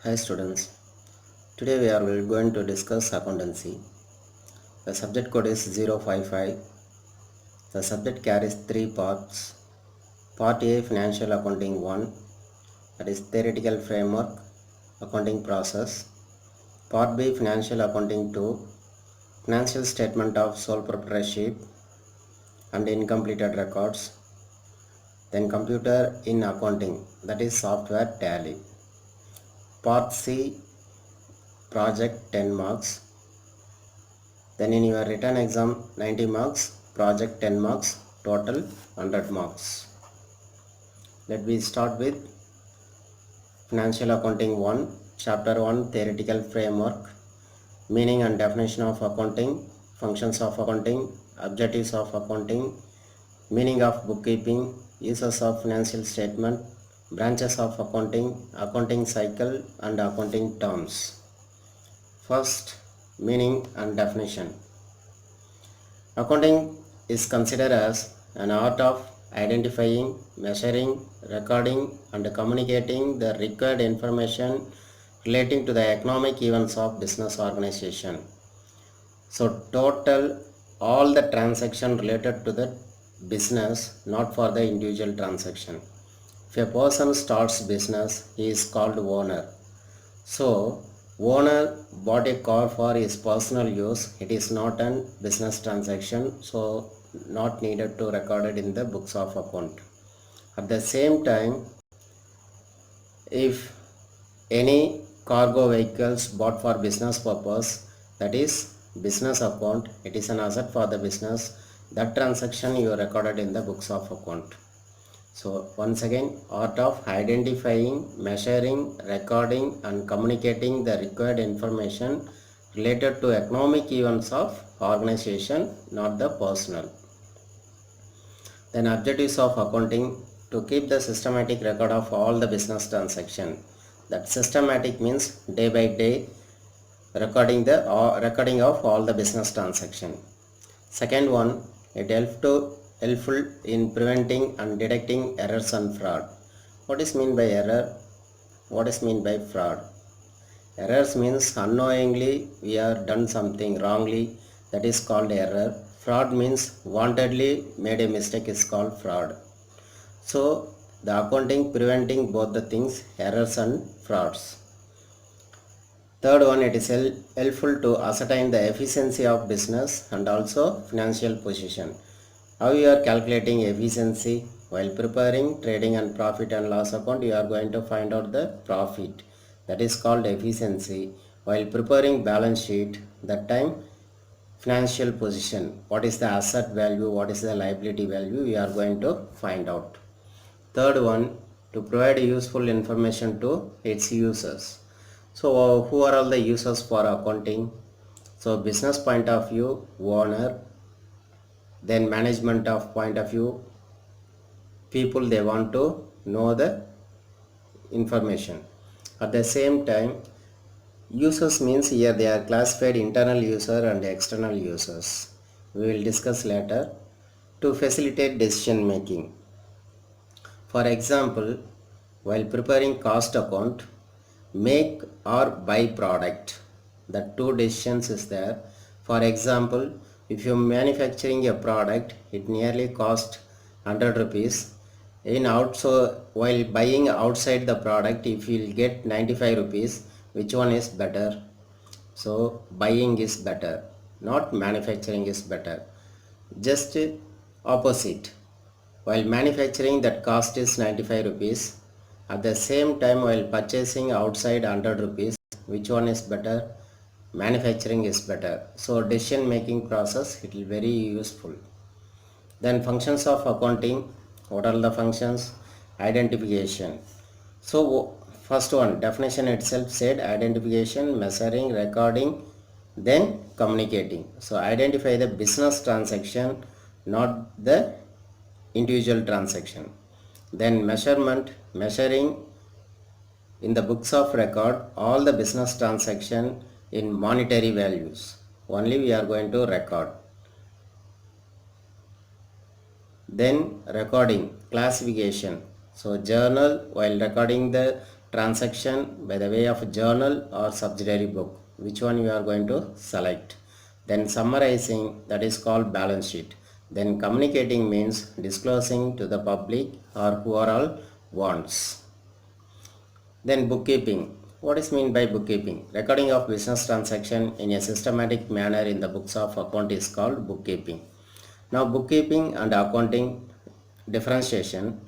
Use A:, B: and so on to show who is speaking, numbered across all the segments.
A: Hi students, today we are going to discuss accountancy. The subject code is 055. The subject carries three parts. Part A, Financial Accounting 1, that is theoretical framework, accounting process. Part B, Financial Accounting 2, financial statement of sole proprietorship and incompleted records. Then computer in accounting, that is software tally. Part C, project 10 marks. Then in your written exam 90 marks, project 10 marks, total 100 marks. Let me start with Financial Accounting 1, Chapter 1, Theoretical Framework, Meaning and Definition of Accounting, Functions of Accounting, Objectives of Accounting, Meaning of Bookkeeping, Uses of Financial Statement, Branches of Accounting, Accounting Cycle and Accounting Terms. First, Meaning and Definition. Accounting is considered as an art of identifying, measuring, recording and communicating the required information relating to the economic events of business organization. So total all the transaction related to the business, not for the individual transaction. If a person starts business, he is called owner. So owner bought a car for his personal use. It is not a business transaction, so not needed to record it in the books of account. At the same time, if any cargo vehicles bought for business purpose, that is business account, it is an asset for the business, that transaction you recorded in the books of account. So once again, art of identifying, measuring, recording and communicating the required information related to economic events of organization, not the personal. Then objectives of accounting: to keep the systematic record of all the business transaction. That systematic means day by day recording of all the business transaction. Second one, it helpful in preventing and detecting errors and fraud. What is mean by error? What is mean by fraud? Errors means unknowingly we are done something wrongly, that is called error. Fraud means wantedly made a mistake is called fraud. So the accounting preventing both the things, errors and frauds. Third one, it is helpful to ascertain the efficiency of business and also financial position. How you are calculating efficiency? While preparing trading and profit and loss account, you are going to find out the profit. That is called efficiency. While preparing balance sheet, that time financial position. What is the asset value? What is the liability value? We are going to find out. Third one, to provide useful information to its users. So who are all the users for accounting? So business point of view, owner. Then management of point of view, people they want to know the information. At the same time, users means here they are classified internal user and external users. We will discuss later. To facilitate decision making. For example, while preparing cost account, make or buy product, the two decisions is there. For example, if you manufacturing a product, it nearly cost 100 rupees. In also while buying outside the product, if you will get 95 rupees, which one is better? So buying is better, not manufacturing is better. Just opposite. While manufacturing, that cost is 95 rupees. At the same time, while purchasing outside 100 rupees, which one is better? Manufacturing is better. So decision making process, it will very useful. Then functions of accounting. What are the functions? Identification. So first one, definition itself said identification, measuring, recording, then communicating. So identify the business transaction, not the individual transaction. Then measurement, measuring in the books of record all the business transaction in monetary values. Only we are going to record. Then recording, classification. So journal, while recording the transaction by the way of journal or subsidiary book. Which one you are going to select? Then summarizing, that is called balance sheet. Then communicating means disclosing to the public or who are all wants. Then bookkeeping. What is mean by bookkeeping? Recording of business transaction in a systematic manner in the books of account is called bookkeeping. Now bookkeeping and accounting differentiation.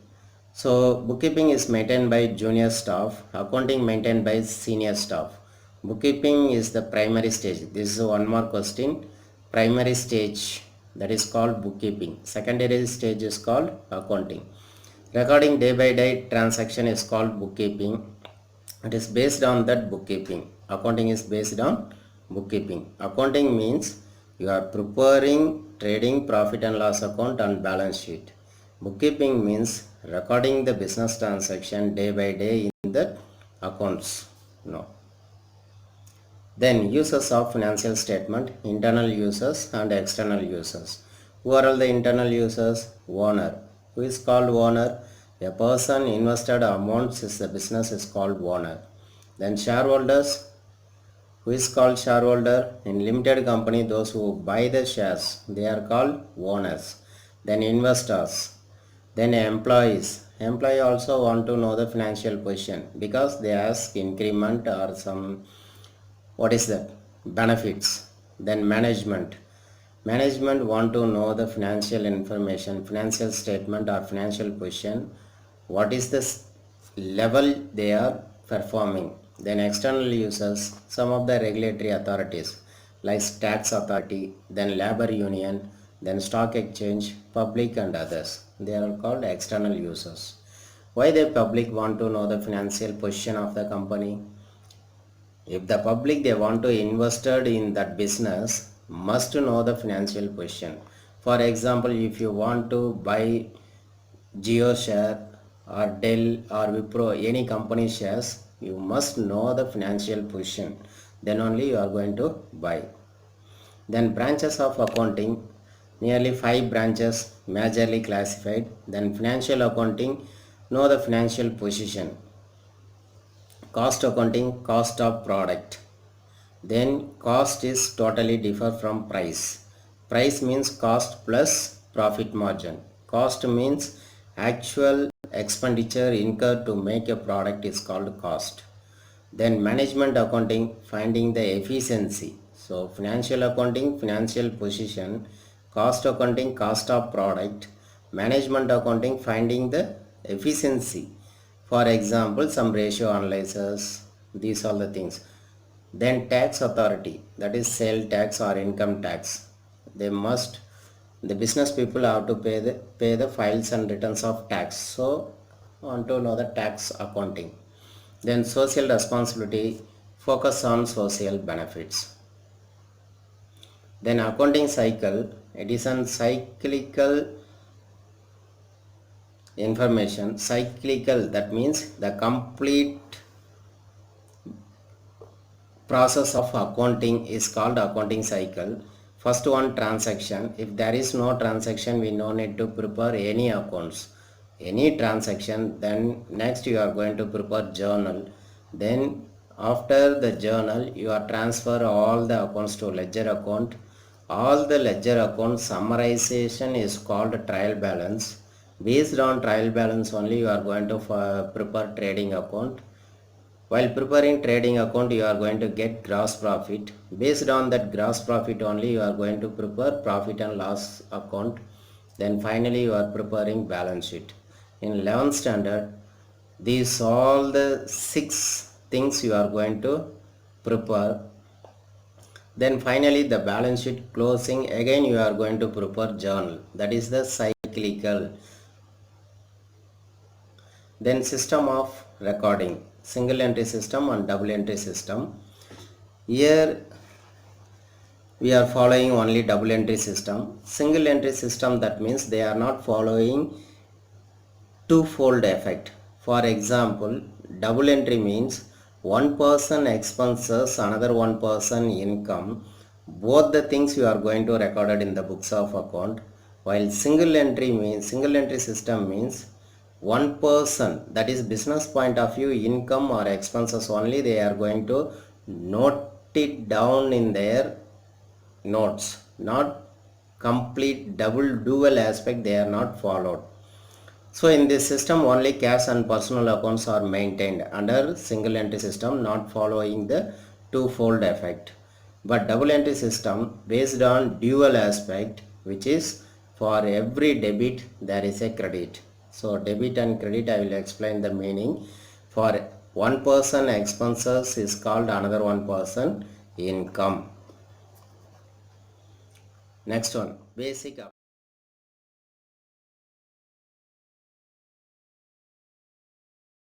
A: So bookkeeping is maintained by junior staff, accounting maintained by senior staff. Bookkeeping is the primary stage. This is one more question. Primary stage, that is called bookkeeping. Secondary stage is called accounting. Recording day by day transaction is called bookkeeping. It is based on that bookkeeping. Accounting is based on bookkeeping. Accounting means you are preparing trading profit and loss account and balance sheet. Bookkeeping means recording the business transaction day by day in the accounts. No. Then uses of financial statement, internal users and external users. Who are all the internal users? Owner. Who is called owner? A person invested amounts is the business is called owner. Then shareholders. Who is called shareholder? In limited company, those who buy the shares, they are called owners. Then investors. Then employees. Employee also want to know the financial position because they ask increment or some, what is that, benefits. Then management. Management want to know the financial information, financial statement or financial position. What is the level they are performing. Then external users, some of the regulatory authorities like tax authority, then labor union, then stock exchange, public and others. They are called external users. Why the public want to know the financial position of the company? If the public they want to invested in that business, must know the financial position. For example, if you want to buy Jio share or Dell or Wipro, any company shares, you must know the financial position. Then only you are going to buy. Then branches of accounting, nearly 5 branches majorly classified. Then financial accounting, know the financial position. Cost accounting, cost of product. Then cost is totally different from price. Price means cost plus profit margin. Cost means actual expenditure incurred to make a product is called cost. Then management accounting, finding the efficiency. So financial accounting, financial position. Cost accounting, cost of product. Management accounting, finding the efficiency. For example, some ratio analysis, these are the things. Then tax authority, that is sale tax or income tax. They must, the business people have to pay the files and returns of tax. So want to know the tax accounting. Then social responsibility, focus on social benefits. Then accounting cycle, it is an cyclical information. Cyclical, that means the complete process of accounting is called accounting cycle. First one, transaction. If there is no transaction, we no need to prepare any accounts, any transaction. Then next you are going to prepare journal. Then after the journal, you are transfer all the accounts to ledger account. All the ledger account summarization is called trial balance. Based on trial balance only you are going to prepare trading account. While preparing trading account, you are going to get gross profit. Based on that gross profit only, you are going to prepare profit and loss account. Then finally, you are preparing balance sheet. In 11th standard, these all the 6 things you are going to prepare. Then finally, the balance sheet closing, again you are going to prepare journal. That is the cyclical. Then system of recording, single entry system and double entry system. Here we are following only double entry system. Single entry system, that means they are not following twofold effect. For example, double entry means one person expenses, another one person income. Both the things you are going to record it in the books of account. While single entry system means one person, that is business point of view, income or expenses only they are going to note it down in their notes, not complete double dual aspect they are not followed. So in this system only cash and personal accounts are maintained under single entry system, not following the twofold effect. But double entry system based on dual aspect, which is for every debit there is a credit. So debit and credit I will explain the meaning. For one person expenses is called another one person income. Next one, basic